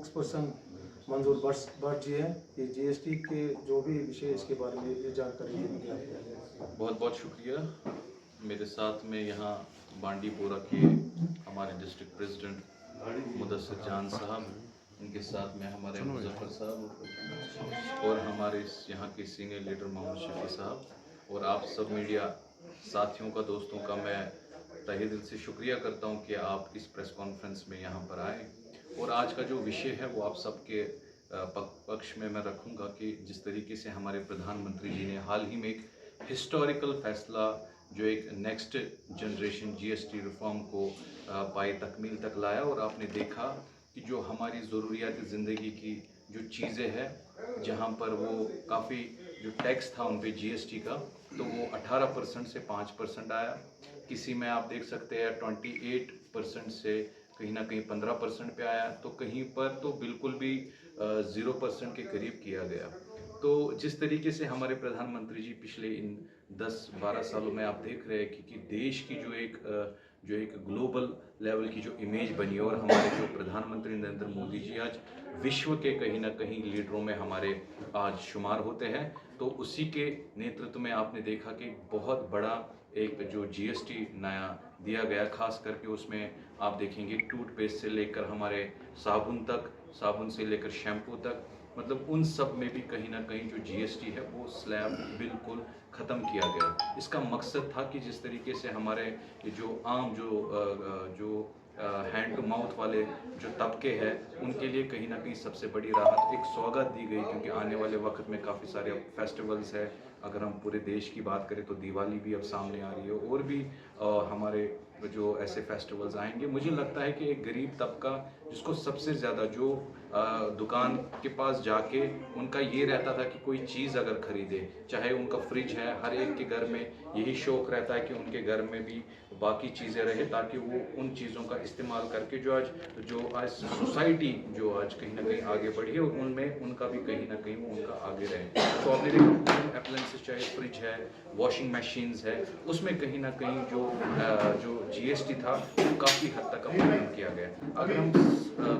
Spokes person मंजूर भट्ट जी हैं। ये जीएसटी के जो भी विषय इसके बारे में ये जानकारी देंगे आपको। बहुत बहुत शुक्रिया। मेरे साथ में यहाँ बांडीपोरा के हमारे डिस्ट्रिक्ट प्रेसिडेंट मुदस्सिर जान साहब, उनके साथ में हमारे मुजफ्फर साहब और हमारे यहाँ के सीनियर लीडर मोहम्मद शफी साहब और आप सब मीडिया साथियों का, दोस्तों का मैं तहे दिल से शुक्रिया करता हूँ कि आप इस प्रेस कॉन्फ्रेंस में यहाँ पर आए। और आज का जो विषय है वो आप सबके पक्ष में मैं रखूँगा कि जिस तरीके से हमारे प्रधानमंत्री जी ने हाल ही में एक हिस्टोरिकल फैसला, जो एक नेक्स्ट जनरेशन जीएसटी रिफॉर्म को पाए तकमील तक लाया, और आपने देखा कि जो हमारी ज़रूरियात ज़िंदगी की जो चीज़ें हैं, जहाँ पर वो काफ़ी जो टैक्स था उन पे जीएसटी का, तो वो 18% से 5% आया। किसी में आप देख सकते हैं 28% से कहीं ना कहीं 15% पे आया, तो कहीं पर तो बिल्कुल भी 0% के करीब किया गया। तो जिस तरीके से हमारे प्रधानमंत्री जी पिछले इन 10-12 सालों में आप देख रहे हैं कि देश की जो एक ग्लोबल लेवल की जो इमेज बनी, और हमारे जो प्रधानमंत्री नरेंद्र मोदी जी आज विश्व के कहीं ना कहीं लीडरों में हमारे आज शुमार होते हैं, तो उसी के नेतृत्व में आपने देखा कि बहुत बड़ा एक जो जीएसटी नया दिया गया, खास करके उसमें आप देखेंगे टूथपेस्ट से लेकर हमारे साबुन तक, साबुन से लेकर शैम्पू तक, मतलब उन सब में भी कहीं ना कहीं जो जीएसटी है वो स्लैब बिल्कुल ख़त्म किया गया। इसका मकसद था कि जिस तरीके से हमारे जो आम जो हैंड टू माउथ वाले जो तबके हैं, उनके लिए कहीं ना कहीं सबसे बड़ी राहत, एक सौगात दी गई, क्योंकि आने वाले वक्त में काफ़ी सारे फेस्टिवल्स है। अगर हम पूरे देश की बात करें तो दिवाली भी अब सामने आ रही है, और भी हमारे जो ऐसे फेस्टिवल्स आएंगे। मुझे लगता है कि एक गरीब तबका जिसको सबसे ज़्यादा जो दुकान के पास जाके उनका ये रहता था कि कोई चीज़ अगर ख़रीदे, चाहे उनका फ्रिज है, हर एक के घर में यही शौक़ रहता है कि उनके घर में भी बाकी चीज़ें रहे, ताकि वो उन चीज़ों का इस्तेमाल करके जो आज सोसाइटी जो आज कहीं ना कहीं आगे बढ़ी है, उनमें उनका भी कहीं ना कहीं वो उनका आगे रहे। तो आपने देखा होम अप्लायंसेस, चाहे फ्रिज है, वॉशिंग मशीन्स है, उसमें कहीं ना कहीं जो जीएसटी था वो काफ़ी हद तक अब कम किया गया। अगर हम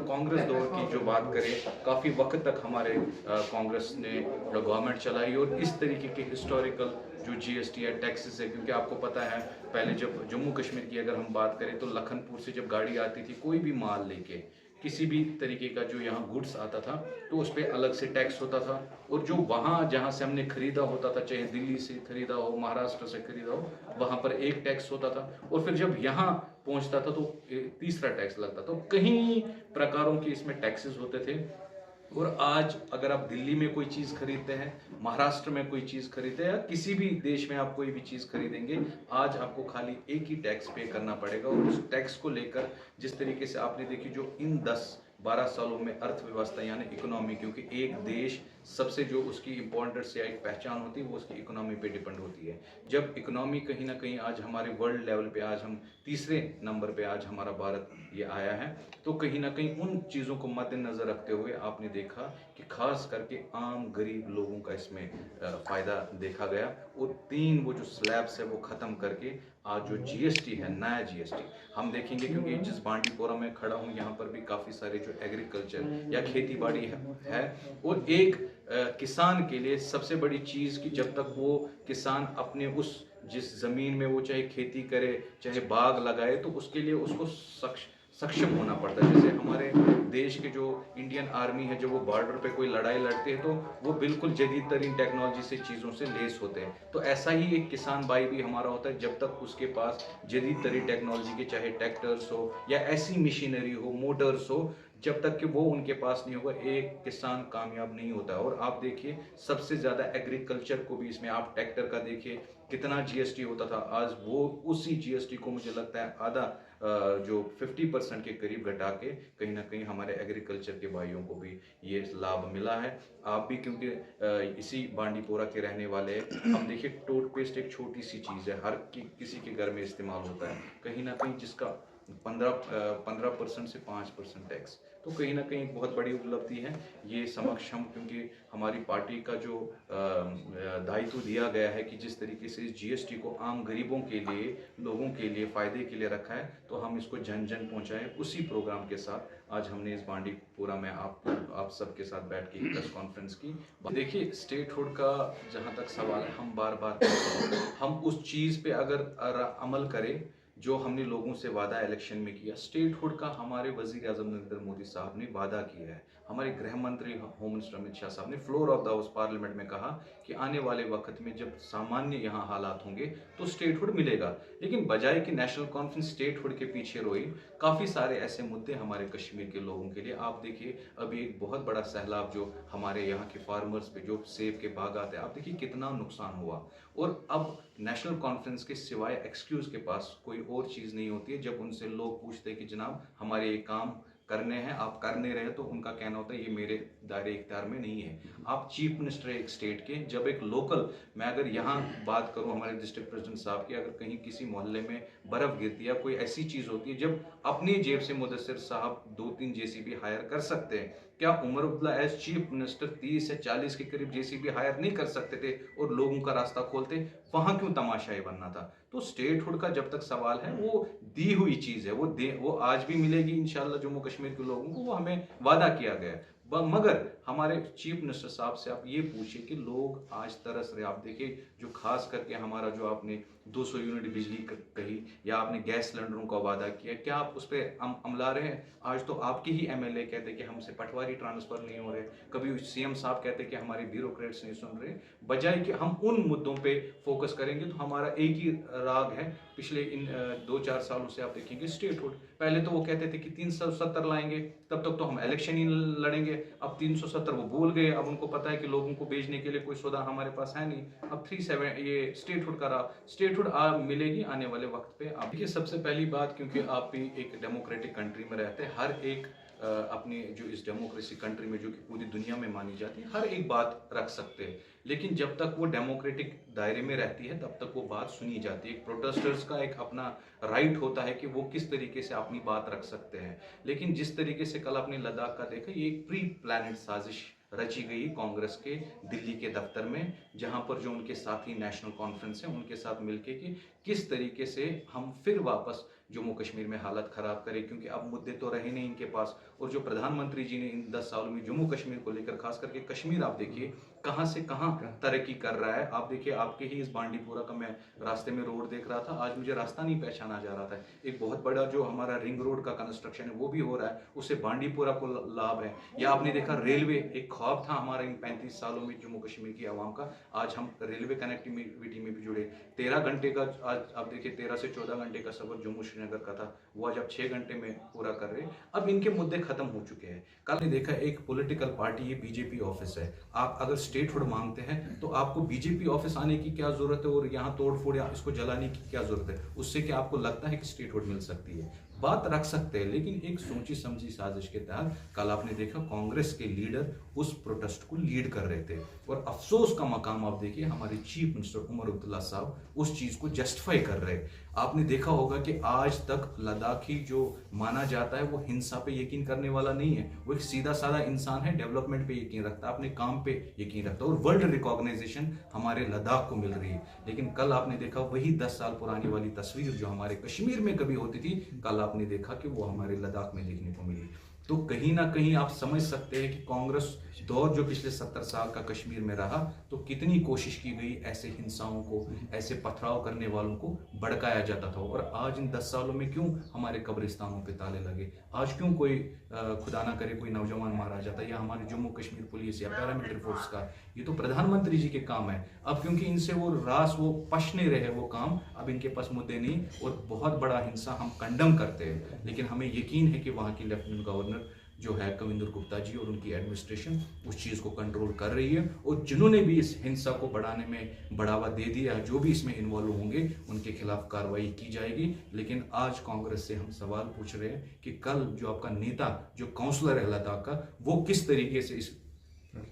कांग्रेस दौर की जो बात करें, काफ़ी वक्त तक हमारे कांग्रेस ने गवर्नमेंट चलाई, और इस तरीके के हिस्टोरिकल जो जीएसटी है, टैक्सेस है, क्योंकि आपको पता है पहले जब जम्मू कश्मीर की अगर हम बात करें तो लखनपुर से जब गाड़ी आती थी कोई भी माल लेके, किसी भी तरीके का जो यहाँ गुड्स आता था, तो उस पर अलग से टैक्स होता था, और जो वहाँ जहाँ से हमने खरीदा होता था, चाहे दिल्ली से खरीदा हो, महाराष्ट्र से खरीदा हो, वहाँ पर एक टैक्स होता था, और फिर जब यहाँ पहुँचता था तो तीसरा टैक्स लगता था। तो कई प्रकारों के इसमें टैक्सेस होते थे। और आज अगर आप दिल्ली में कोई चीज़ खरीदते हैं, महाराष्ट्र में कोई चीज़ खरीदते हैं, या किसी भी देश में आप कोई भी चीज़ खरीदेंगे, आज आपको खाली एक ही टैक्स पे करना पड़ेगा। और उस टैक्स को लेकर जिस तरीके से आपने देखी जो इन 10-12 सालों में अर्थव्यवस्था यानी इकोनॉमी, क्योंकि एक देश सबसे जो उसकी इम्पोर्टेंस या एक पहचान होती है वो उसकी इकोनॉमी पे डिपेंड होती है। जब इकोनॉमी कहीं ना कहीं आज हमारे वर्ल्ड लेवल पे आज हम तीसरे नंबर पे आज हमारा भारत ये आया है, तो कहीं ना कहीं उन चीज़ों को मद्देनज़र रखते हुए आपने देखा कि खास करके आम गरीब लोगों का इसमें फ़ायदा देखा गया, और 3 वो जो स्लैब्स है वो ख़त्म करके आज जो जीएसटी है, नया जीएसटी हम देखेंगे, क्योंकि जिस बांडीपोरा में खड़ा हूँ यहाँ पर भी काफ़ी सारे जो एग्रीकल्चर या खेती बाड़ी है, और एक किसान के लिए सबसे बड़ी चीज़ कि जब तक वो किसान अपने उस जिस ज़मीन में वो चाहे खेती करे, चाहे बाग लगाए, तो उसके लिए उसको सक्षम होना पड़ता है। जैसे हमारे देश के जो इंडियन आर्मी है, जब वो बॉर्डर पे कोई लड़ाई लड़ते हैं तो वो बिल्कुल जदीद तरीन टेक्नोलॉजी से चीज़ों से लेस होते हैं। तो ऐसा ही एक किसान भाई भी हमारा होता है, जब तक उसके पास जदीद तरीन टेक्नोलॉजी के चाहे ट्रैक्टर्स हो या ऐसी मशीनरी हो, मोटर्स हो, जब तक कि वो उनके पास नहीं होगा, एक किसान कामयाब नहीं होता। और आप देखिए सबसे ज़्यादा एग्रीकल्चर को भी इसमें, आप ट्रैक्टर का देखिए कितना जीएसटी होता था, आज वो उसी जीएसटी को मुझे लगता है आधा जो 50% के करीब घटा के कहीं ना कहीं हमारे एग्रीकल्चर के भाइयों को भी ये लाभ मिला है। आप भी क्योंकि इसी बांडीपोरा के रहने वाले हैं, हम देखिए टूथपेस्ट एक छोटी सी चीज़ है, हर किसी के घर में इस्तेमाल होता है, कहीं ना कहीं जिसका 15% से 5% टैक्स, तो कहीं ना कहीं एक बहुत बड़ी उपलब्धि है ये समक्ष हम, क्योंकि हमारी पार्टी का जो दायित्व दिया गया है कि जिस तरीके से जीएसटी को आम गरीबों के लिए, लोगों के लिए फ़ायदे के लिए रखा है, तो हम इसको जन जन पहुंचाएं, उसी प्रोग्राम के साथ आज हमने इस बांडीपुरा में आप सबके साथ बैठ के प्रेस कॉन्फ्रेंस की। देखिए, स्टेटहुड का जहाँ तक सवाल है, हम बार बार कहते हैं, हम उस चीज़ पे अगर अमल करें जो हमने लोगों से वादा इलेक्शन में किया। स्टेटहुड का हमारे वजीर आजम नरेंद्र मोदी साहब ने वादा किया है। हमारे गृह मंत्री होम मिनिस्टर अमित शाह साहब ने floor of the house parliament में कहा कि आने वाले वक्त में जब सामान्य यहाँ हालात होंगे तो स्टेटहुड मिलेगा। लेकिन बजाय कि नेशनल कॉन्फ्रेंस स्टेटहुड के पीछे रोई, काफ़ी सारे ऐसे मुद्दे हमारे कश्मीर के लोगों के लिए। आप देखिए, अभी एक बहुत बड़ा सैलाब जो हमारे यहाँ के फार्मर्स पे, जो सेब के बागात है, आप देखिए कितना नुकसान हुआ। और अब नेशनल कॉन्फ्रेंस के सिवाय एक्सक्यूज़ के पास कोई और चीज़ नहीं होती है। जब उनसे लोग पूछते हैं कि जनाब हमारे ये काम करने हैं, आप कर नहीं रहे, तो उनका कहना होता है ये मेरे दायरे इख्तियार में नहीं है। आप चीफ मिनिस्टर है एक स्टेट के, जब एक लोकल, मैं अगर यहाँ बात करूँ हमारे डिस्ट्रिक्ट प्रेसिडेंट साहब की, अगर कहीं किसी मोहल्ले में बर्फ़ गिरती है या कोई ऐसी चीज़ होती है, जब अपनी जेब से मुदस्सिर साहब 2-3 JCB हायर कर सकते हैं, क्या Omar Abdullah as chief minister 30 से 40 के करीब JCB हायर नहीं कर सकते थे और लोगों का रास्ता खोलते? वहाँ क्यों तमाशाई बनना था? तो स्टेटहुड का जब तक सवाल है, वो दी हुई चीज़ है, वो आज भी मिलेगी इंशाल्लाह जम्मू कश्मीर के लोगों को, वो हमें वादा किया गया है। मगर हमारे चीफ मिनिस्टर साहब से आप ये पूछिए कि लोग आज तरस रहे। आप देखिए, जो खास करके हमारा जो आपने 200 यूनिट बिजली कही, या आपने गैस सिलेंडरों का वादा किया, क्या आप उस पर अमला रहे हैं? आज तो आपके ही MLA कहते हैं कि हमसे पटवारी ट्रांसफ़र नहीं हो रहे, कभी CM साहब कहते हैं कि हमारे ब्यूरोक्रेट्स नहीं सुन रहे। बजाय कि हम उन मुद्दों पे फोकस करेंगे तो हमारा एक ही राग है पिछले इन 2-4 सालों से। आप देखेंगे स्टेटहुड, पहले तो वो कहते थे कि 370 लाएंगे, तब तक तो हम इलेक्शन ही लड़ेंगे। अब 370 वो भूल गए, अब उनको पता है कि लोगों को बेचने के लिए कोई सौदा हमारे पास है नहीं। अब 37 ये स्टेटहुड का रहा। स्टेटहुड मिलेगी आने वाले वक्त पे। आप देखिए, सबसे पहली बात, क्योंकि आप भी एक डेमोक्रेटिक कंट्री में रहते हैं, हर एक अपनी जो इस डेमोक्रेसी कंट्री में, जो कि पूरी दुनिया में मानी जाती है, हर एक बात रख सकते हैं। लेकिन जब तक वो डेमोक्रेटिक दायरे में रहती है तब तक वो बात सुनी जाती है। एक प्रोटेस्टर्स का एक अपना राइट होता है कि वो किस तरीके से अपनी बात रख सकते हैं। लेकिन जिस तरीके से कल आपने लद्दाख का देखा, ये एक प्री प्लानिड साजिश रची गई कांग्रेस के दिल्ली के दफ्तर में, जहां पर जो उनके साथी नेशनल कॉन्फ्रेंस है उनके साथ मिलके कि किस तरीके से हम फिर वापस जम्मू कश्मीर में हालत ख़राब करें, क्योंकि अब मुद्दे तो रहे नहीं इनके पास। और जो प्रधानमंत्री जी ने इन 10 सालों में जम्मू कश्मीर को लेकर, खास करके कश्मीर, आप देखिए कहाँ से कहाँ तरक्की कर रहा है। आप देखिए, आपके ही इस बांडीपुरा का मैं रास्ते में रोड देख रहा था, आज मुझे रास्ता नहीं पहचाना जा रहा था। एक बहुत बड़ा जो हमारा रिंग रोड का कंस्ट्रक्शन है वो भी हो रहा है, उससे बांडीपुरा को लाभ है। या आपने देखा रेलवे, एक ख्वाब था हमारा इन 35 सालों में जम्मू कश्मीर की आवाम का, आज हम रेलवे कनेक्टिविटी में भी जुड़े। 13 घंटे का, आज आप देखिए 13 से 14 घंटे का सफर जम्मू श्रीनगर का था, वो आज आप 6 घंटे में पूरा कर रहे हैं। अब इनके मुद्दे खत्म हो चुके हैं। कल ने देखा, एक पॉलिटिकल पार्टी, ये BJP ऑफिस है, आप अगर स्टेटहुड मांगते हैं तो आपको BJP ऑफिस आने की क्या जरूरत है और यहाँ तोड़फोड़ या इसको जलाने की क्या जरूरत है? उससे क्या आपको लगता है कि स्टेटहुड मिल सकती है? बात रख सकते हैं, लेकिन एक सोची समझी साजिश के तहत कल आपने देखा कांग्रेस के लीडर उस प्रोटेस्ट को लीड कर रहे थे। और अफसोस का मकाम आप देखिए, हमारे चीफ मिनिस्टर उमर अब्दुल्ला साहब उस चीज को जस्टिफाई कर रहे। आपने देखा होगा कि आज तक लद्दाखी जो माना जाता है वो हिंसा पे यकीन करने वाला नहीं है, वो एक सीधा साधा इंसान है, डेवलपमेंट पे यकीन रखता है, अपने काम पे यकीन रखता है, और वर्ल्ड रिकॉग्नाइजेशन हमारे लद्दाख को मिल रही है। लेकिन कल आपने देखा वही 10 साल पुरानी वाली तस्वीर जो हमारे कश्मीर में कभी होती थी, कल आपने देखा कि वो हमारे लद्दाख में देखने को मिली। तो कहीं ना कहीं आप समझ सकते हैं कि कांग्रेस दौर जो पिछले 70 साल का कश्मीर में रहा, तो कितनी कोशिश की गई ऐसे हिंसाओं को, ऐसे पथराव करने वालों को भड़काया जाता था। और आज इन 10 सालों में क्यों हमारे कब्रिस्तानों पे ताले लगे? आज क्यों कोई खुदा ना करे कोई नौजवान मारा जाता है, या हमारी जम्मू कश्मीर पुलिस या पैरामिलिट्री फोर्स का? ये तो प्रधानमंत्री जी के काम है। अब क्योंकि इनसे वो रास वो पश नहीं रहे वो काम, अब इनके पास मुद्दे नहीं, और बहुत बड़ा हिंसा हम कंडम करते हैं। लेकिन हमें यकीन है कि वहाँ की लेफ्टिनेंट गवर्नर जो है कविंदर गुप्ता जी और उनकी एडमिनिस्ट्रेशन उस चीज़ को कंट्रोल कर रही है, और जिन्होंने भी इस हिंसा को बढ़ाने में बढ़ावा दे दिया, जो भी इसमें इन्वॉल्व होंगे, उनके खिलाफ कार्रवाई की जाएगी। लेकिन आज कांग्रेस से हम सवाल पूछ रहे हैं कि कल जो आपका नेता, जो काउंसलर है लद्दाख का, वो किस तरीके से इस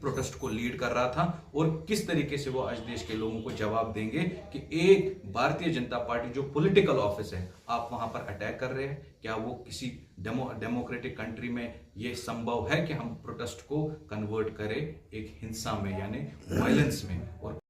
प्रोटेस्ट को लीड कर रहा था, और किस तरीके से वो आज देश के लोगों को जवाब देंगे कि एक भारतीय जनता पार्टी जो पॉलिटिकल ऑफिस है, आप वहां पर अटैक कर रहे हैं। क्या वो किसी डेमोक्रेटिक कंट्री में ये संभव है कि हम प्रोटेस्ट को कन्वर्ट करें एक हिंसा में, यानी वायलेंस में? और